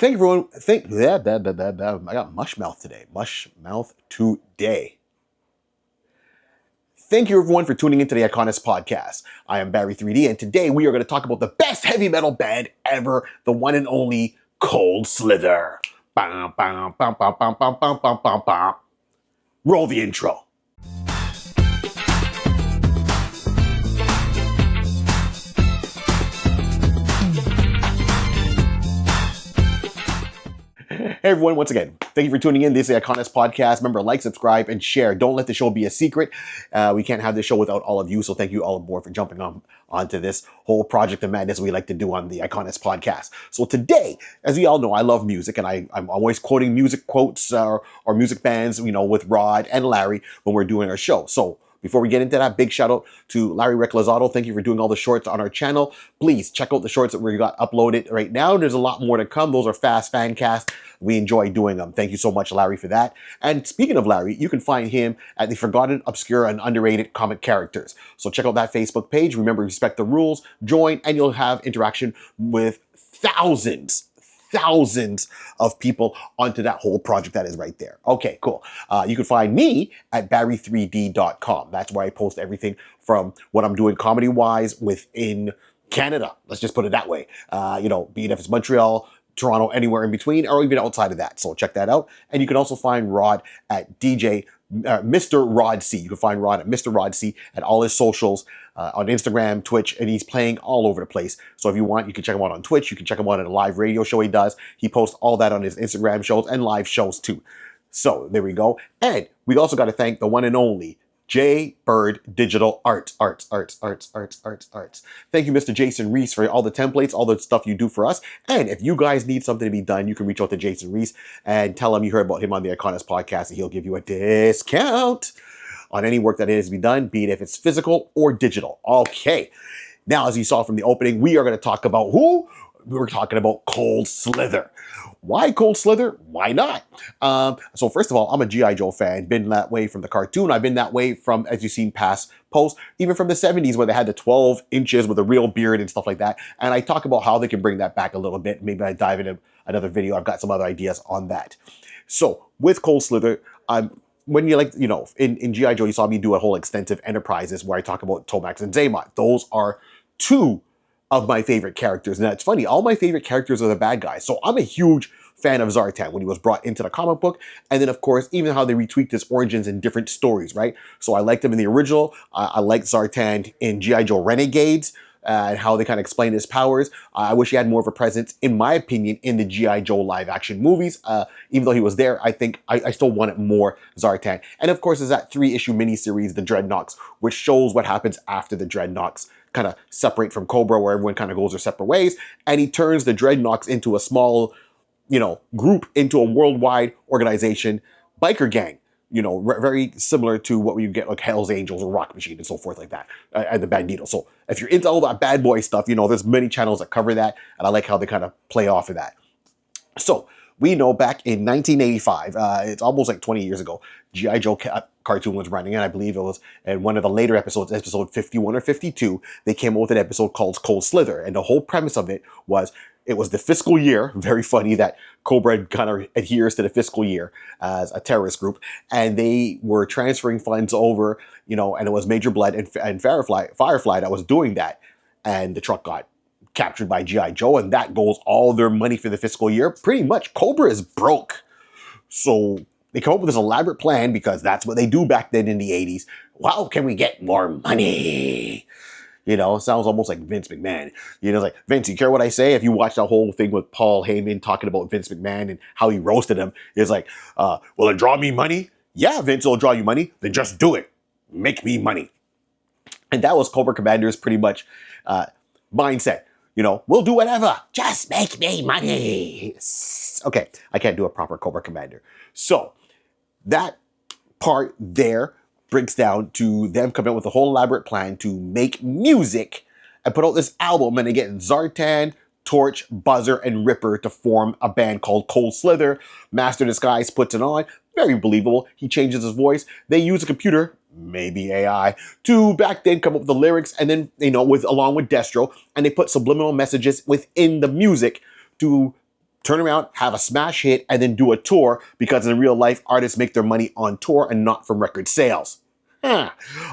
Thank you, everyone. I got mush mouth today. Mush mouth today. Thank you, everyone, for tuning into the iConis podcast. I am Barry 3D, and today we are going to talk about the best heavy metal band ever, the one and only Cold Slither. Bam, bam, bam, bam, bam, bam, bam, bam, bam, bam. Roll the intro. Hey everyone, once again, thank you for tuning in. This is the iConis podcast. Remember, like, subscribe, and share. Don't let the show be a secret. We can't have this show without all of you, so thank you all aboard for jumping onto this whole project of madness we like to do on the iConis podcast. So today, as we all know, I love music, and I'm always quoting music quotes or music bands, with Rod and Larry when we're doing our show. So before we get into that, big shout out to Larry Reclazato. Thank you for doing all the shorts on our channel. Please check out the shorts that we got uploaded right now. There's a lot more to come. Those are fast fancast. We enjoy doing them. Thank you so much, Larry, for that. And speaking of Larry, you can find him at the Forgotten, Obscure, and Underrated Comic Characters. So check out that Facebook page. Remember, respect the rules, join, and you'll have interaction with thousands of people onto that whole project that is right there. Okay, cool. You can find me at barry3d.com. That's where I post everything from what I'm doing comedy-wise within Canada. Let's just put it that way. Be it if it's Montreal, Toronto, anywhere in between, or even outside of that. So check that out. And you can also find Rod at Mr. Rod C. You can find Rod at Mr. Rod C at all his socials, on Instagram, Twitch, and he's playing all over the place. So if you want, you can check him out on Twitch. You can check him out at a live radio show he does. He posts all that on his Instagram shows and live shows too. So there we go. And we also got to thank the one and only J Bird Digital Arts. Thank you, Mr. Jason Reese, for all the templates, all the stuff you do for us. And if you guys need something to be done, you can reach out to Jason Reese and tell him you heard about him on the iConis podcast, and he'll give you a discount on any work that is to be done, be it if it's physical or digital. Okay. Now, as you saw from the opening, we are going to talk about who? We're talking about Cold Slither. Why Cold Slither? Why not? So first of all, I'm a G.I. Joe fan. Been that way from the cartoon. I've been that way from, as you've seen past posts, even from the 70s where they had the 12 inches with a real beard and stuff like that. And I talk about how they can bring that back a little bit. Maybe I dive into another video. I've got some other ideas on that. So with Cold Slither, when you in G.I. Joe, you saw me do a whole extensive Enterprises where I talk about Tomax and Zaymot. Those are two of my favorite characters. And that's funny, all my favorite characters are the bad guys. So I'm a huge fan of Zartan when he was brought into the comic book. And then, of course, even how they retweaked his origins in different stories, right? So I liked him in the original. I liked Zartan in G.I. Joe Renegades, and how they kind of explain his powers. I wish he had more of a presence, in my opinion, in the G.I. Joe live-action movies. Even though he was there, I think I still wanted more Zartan. And of course, there's that 3-issue miniseries, The Dreadnoks, which shows what happens after the Dreadnoks kind of separate from Cobra, where everyone kind of goes their separate ways. And he turns the Dreadnoks into a small, group, into a worldwide organization, biker gang. Very similar to what we get like Hell's Angels or Rock Machine and so forth like that, and the Bandito. So if you're into all that bad boy stuff, there's many channels that cover that, and I like how they kind of play off of that. So we know back in 1985, it's almost like 20 years ago, G.I. Joe cartoon was running, and I believe it was in one of the later episodes, episode 51 or 52, they came up with an episode called Cold Slither, and the whole premise of it was the fiscal year. Very funny that Cobra kind of adheres to the fiscal year as a terrorist group. And they were transferring funds over, and it was Major Blood and Firefly that was doing that. And the truck got captured by G.I. Joe, and that goes all their money for the fiscal year. Pretty much Cobra is broke. So they come up with this elaborate plan, because that's what they do back then in the 80s. How can we get more money? It sounds almost like Vince McMahon. It's like, Vince, you care what I say? If you watch that whole thing with Paul Heyman talking about Vince McMahon and how he roasted him, it's like, will it draw me money? Yeah, Vince will draw you money. Then just do it. Make me money. And that was Cobra Commander's pretty much mindset. We'll do whatever. Just make me money. Okay, I can't do a proper Cobra Commander. So that part there breaks down to them coming up with a whole elaborate plan to make music and put out this album, and they get Zartan, Torch, Buzzer, and Ripper to form a band called Cold Slither. Master Disguise puts it on. Very believable. He changes his voice. They use a computer, maybe AI, to back then come up with the lyrics, and then, along with Destro, and they put subliminal messages within the music to turn around, have a smash hit, and then do a tour, because in real life, artists make their money on tour and not from record sales.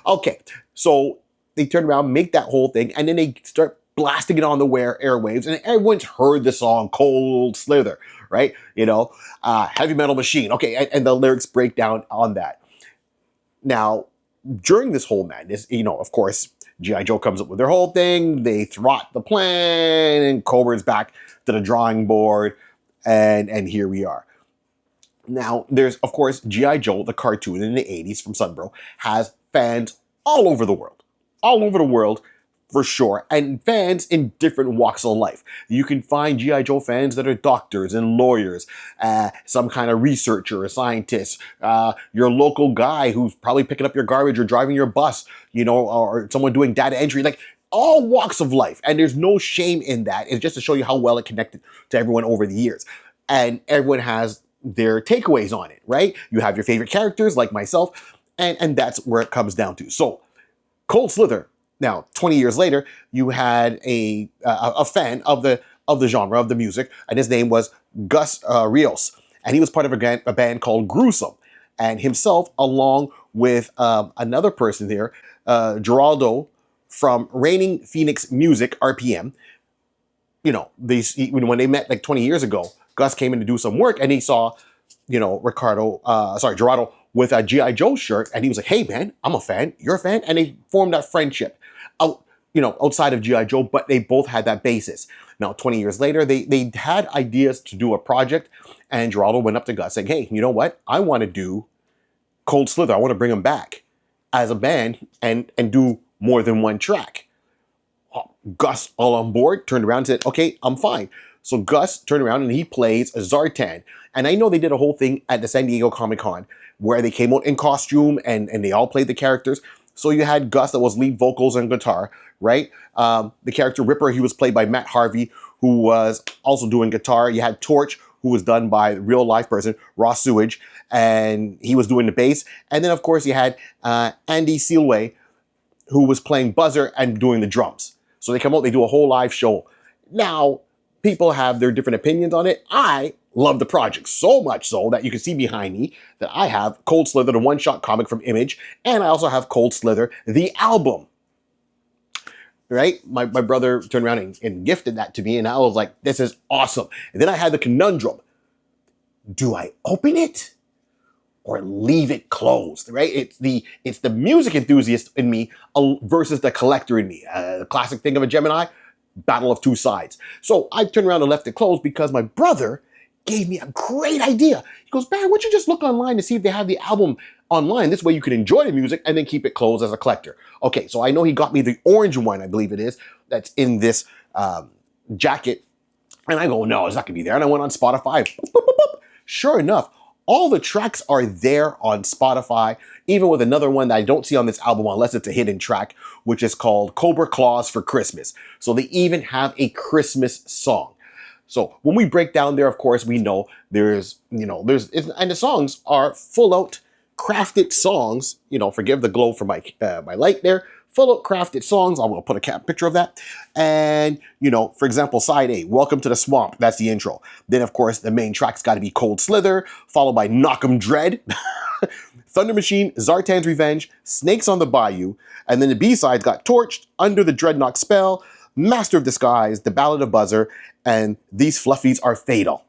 Okay, so they turn around, make that whole thing, and then they start blasting it on the airwaves, and everyone's heard the song Cold Slither, right? Heavy Metal Machine. Okay, and the lyrics break down on that. Now, during this whole madness, of course, G.I. Joe comes up with their whole thing, they thwart the plan, and Cobra's back to the drawing board, and here we are. Now, there's, of course, G.I. Joe, the cartoon in the 80s from Sunbro, has fans all over the world, for sure, and fans in different walks of life. You can find G.I. Joe fans that are doctors and lawyers, some kind of researcher, a scientist, your local guy who's probably picking up your garbage or driving your bus, or someone doing data entry, like all walks of life. And there's no shame in that. It's just to show you how well it connected to everyone over the years. And everyone has their takeaways on it, right? You have your favorite characters like myself, and that's where it comes down to. So, Cold Slither. Now, 20 years later, you had a fan of the genre, of the music, and his name was Gus Rios, and he was part of a band called Gruesome, and himself, along with another person there, Geraldo from Reigning Phoenix Music, RPM. When they met like 20 years ago, Gus came in to do some work, and he saw, Geraldo with a G.I. Joe shirt, and he was like, hey man, I'm a fan, you're a fan, and they formed that friendship outside of G.I. Joe, but they both had that basis. Now, 20 years later, they had ideas to do a project, and Geraldo went up to Gus saying, hey, you know what? I want to do Cold Slither. I want to bring them back as a band and do more than one track. Gus, all on board, turned around and said, okay, I'm fine. So Gus turned around and he plays Zartan. And I know they did a whole thing at the San Diego Comic-Con where they came out in costume and they all played the characters. So you had Gus that was lead vocals and guitar, right? The character Ripper, he was played by Matt Harvey, who was also doing guitar. You had Torch, who was done by a real life person, Ross Sewage, and he was doing the bass. And then, of course, you had Andy Sealway, who was playing buzzer and doing the drums. So they come out, they do a whole live show. Now, people have their different opinions on it. I love the project so much so that you can see behind me that I have Cold Slither, the one-shot comic from Image, and I also have Cold Slither, the album. Right? My brother turned around and gifted that to me, and I was like, this is awesome. And then I had the conundrum. Do I open it or leave it closed, right? It's the music enthusiast in me versus the collector in me. The classic thing of a Gemini, battle of two sides. So I turned around and left it closed because my brother gave me a great idea. He goes, Barry, why don't you just look online to see if they have the album online? This way you can enjoy the music and then keep it closed as a collector. Okay, so I know he got me the orange one, I believe it is, that's in this jacket. And I go, no, it's not gonna be there. And I went on Spotify. Boop, boop, boop, boop. Sure enough, all the tracks are there on Spotify, even with another one that I don't see on this album unless it's a hidden track, which is called Cobra Claws for Christmas. So they even have a Christmas song. So when we break down there, of course, we know and the songs are full out crafted songs, forgive the glow for my light there, full out crafted songs. I will put a picture of that. And, for example, side A, Welcome to the Swamp. That's the intro. Then, of course, the main track's got to be Cold Slither, followed by Knock 'em Dread, Thunder Machine, Zartan's Revenge, Snakes on the Bayou. And then the B-side's got Torched, Under the Dreadnoks Spell, Master of Disguise, The Ballad of Buzzer, and These Fluffies Are Fatal.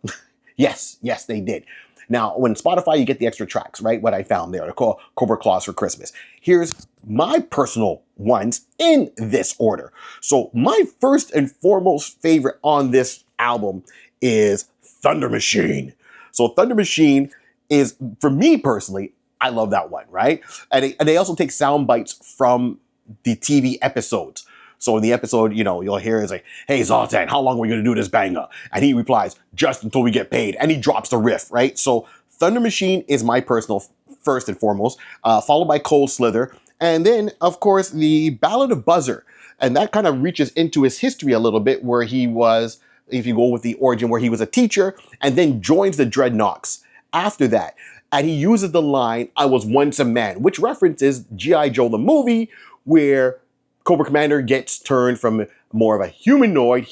Yes, they did. Now, when Spotify, you get the extra tracks, right? What I found there, they're called Cobra Claws for Christmas. Here's my personal ones in this order. So my first and foremost favorite on this album is Thunder Machine. So Thunder Machine is, for me personally, I love that one, right? And they also take sound bites from the TV episodes. So in the episode, you'll hear it's like, hey, Zartan, how long are we going to do this banger? And he replies, just until we get paid. And he drops the riff, right? So Thunder Machine is my personal first and foremost, followed by Cold Slither. And then, of course, the Ballad of Buzzer. And that kind of reaches into his history a little bit where he was, if you go with the origin, where he was a teacher and then joins the Dreadnoks after that. And he uses the line, I was once a man, which references G.I. Joe, the movie, where Cobra Commander gets turned from more of a humanoid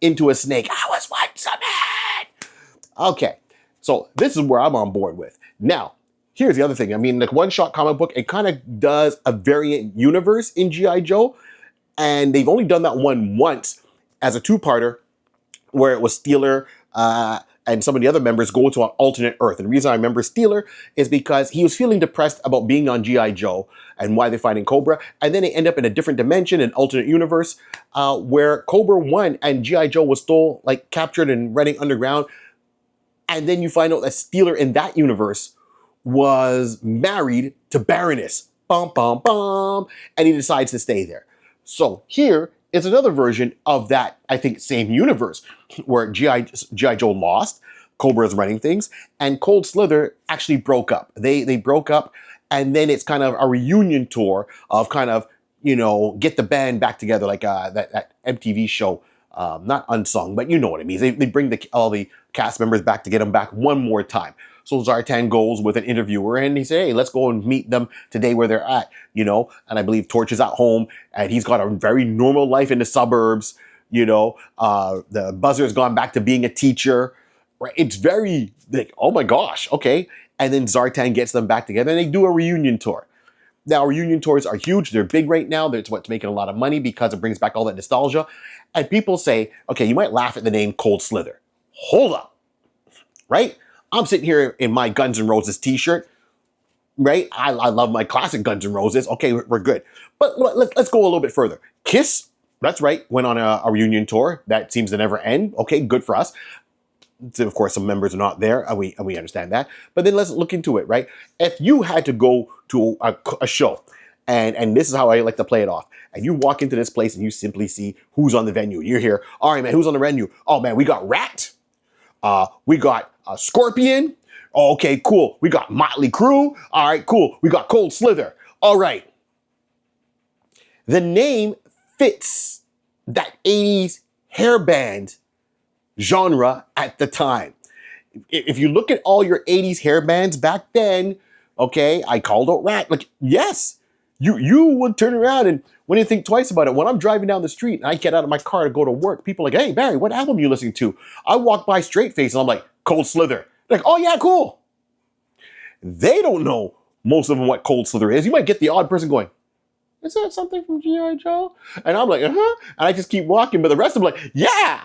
into a snake. I was once a Okay, so this is where I'm on board with. Now, here's the other thing. I mean, the one-shot comic book, it kind of does a variant universe in G.I. Joe, and they've only done that one once as a two-parter where it was Steeler and some of the other members go to an alternate Earth. And the reason I remember Steeler is because he was feeling depressed about being on G.I. Joe and why they're fighting Cobra. And then they end up in a different dimension, an alternate universe, where Cobra won and G.I. Joe was still like captured and running underground. And then you find out that Steeler in that universe was married to Baroness. Bum, bum, bum. And he decides to stay there. So here is another version of that, I think, same universe where G.I. Joe lost, Cobra is running things, and Cold Slither actually broke up. They broke up, and then it's kind of a reunion tour of kind of, you know, get the band back together, like that MTV show, not Unsung, but you know what it means. They bring all the cast members back to get them back one more time. So Zartan goes with an interviewer and he said, hey, let's go and meet them today where they're at, you know, and I believe Torch is at home and he's got a very normal life in the suburbs, you know, the Buzzer's gone back to being a teacher, right? It's very like, oh my gosh, okay. And then Zartan gets them back together and they do a reunion tour. Now, reunion tours are huge. They're big right now. That's what's making a lot of money because it brings back all that nostalgia. And people say, okay, you might laugh at the name Cold Slither. Hold up, right? I'm sitting here in my Guns N' Roses t-shirt, right? I love my classic Guns N' Roses. Okay, we're good. But let's go a little bit further. Kiss, that's right, went on a reunion tour. That seems to never end. Okay, good for us. So of course, some members are not there, and we understand that. But then let's look into it, right? If you had to go to a show, and this is how I like to play it off, and you walk into this place and you simply see who's on the venue. You're here, all right, man, who's on the venue? Oh, man, we got Rat. We got Scorpion. Oh, okay, cool. We got Motley Crue. All right, cool. We got Cold Slither. All right. The name fits that 80s hairband genre at the time. If you look at all your 80s hairbands back then, okay, I called out Rat. Like, yes, you would turn around and when you think twice about it, when I'm driving down the street and I get out of my car to go to work, people are like, hey, Barry, what album are you listening to? I walk by Straight Face and I'm like, Cold Slither. They're like, oh yeah, cool. They don't know, most of them, what Cold Slither is. You might get the odd person going, is that something from G.I. Joe? And I'm like, uh-huh. And I just keep walking, but the rest of them are like, yeah.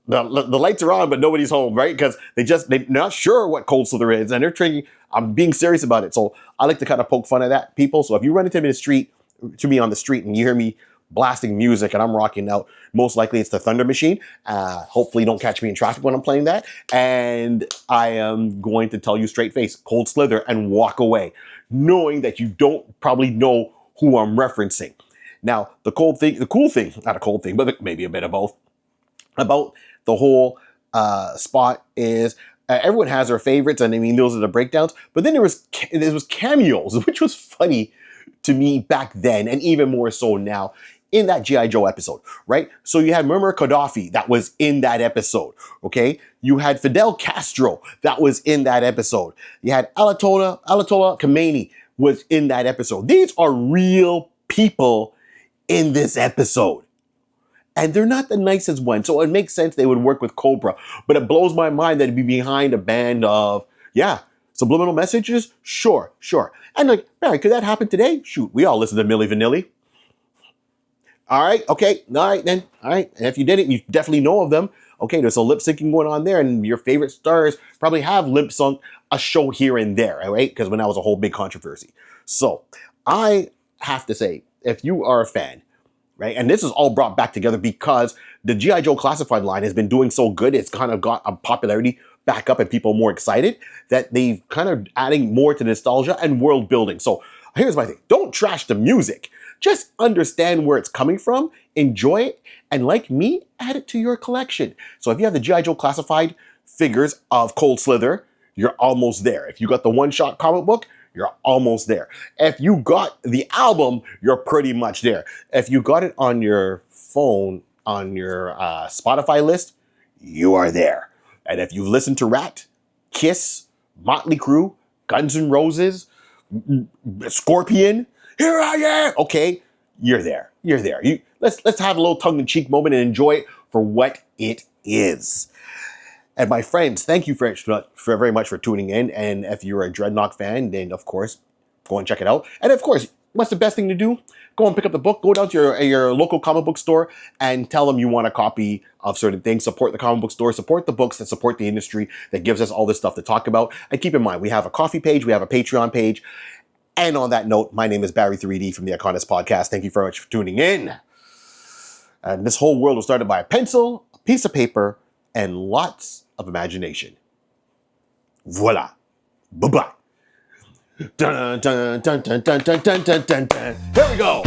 The lights are on, but nobody's home, right? Because they're not sure what Cold Slither is, and they're thinking, I'm being serious about it. So I like to kind of poke fun at that, people. So if you run into me on the street, and you hear me blasting music and I'm rocking out, most likely it's the Thunder Machine. Hopefully don't catch me in traffic when I'm playing that. And I am going to tell you straight face, Cold Slither, and walk away, knowing that you don't probably know who I'm referencing. Now, the cool thing, not a cold thing, but maybe a bit of both, about the whole spot is everyone has their favorites, and I mean those are the breakdowns. But then there was cameos, which was funny to me back then, and even more so now in that G.I. Joe episode, right? So you had Muammar Gaddafi that was in that episode, okay? You had Fidel Castro that was in that episode. You had Ayatollah Khomeini was in that episode. These are real people in this episode. And they're not the nicest ones. So it makes sense they would work with Cobra. But it blows my mind that it'd be behind a band of, yeah, subliminal messages? Sure. And like, Barry, could that happen today? Shoot, we all listen to Milli Vanilli. All right, okay, all right then. All right, and if you didn't, you definitely know of them. Okay, there's some lip syncing going on there, and your favorite stars probably have lip sung a show here and there, right? Because when that was a whole big controversy. So I have to say, if you are a fan, right? And this is all brought back together because the G.I. Joe Classified line has been doing so good. It's kind of got a popularity back up and people more excited that they've kind of adding more to nostalgia and world building. So here's my thing. Don't trash the music. Just understand where it's coming from, enjoy it, and like me, add it to your collection. So if you have the G.I. Joe Classified figures of Cold Slither, you're almost there. If you got the one-shot comic book, you're almost there. If you got the album, you're pretty much there. If you got it on your phone, on your Spotify list, you are there. And if you've listened to Rat, Kiss, Motley Crue, Guns N' Roses, Scorpion, here I am. Okay, you're there. Let's have a little tongue-in-cheek moment and enjoy it for what it is. And my friends, thank you for very much for tuning in. And if you're a Dreadnok fan, then of course, go and check it out. And of course, what's the best thing to do? Go and pick up the book. Go down to your local comic book store and tell them you want a copy of certain things. Support the comic book store. Support the books that support the industry that gives us all this stuff to talk about. And keep in mind, we have a coffee page. We have a Patreon page. And on that note, my name is Barry 3D from the iConis podcast. Thank you very much for tuning in. And this whole world was started by a pencil, a piece of paper, and lots of imagination. Voila. Bye-bye. Dun, dun, dun, dun, dun, dun, dun, dun, dun, dun. Here we go.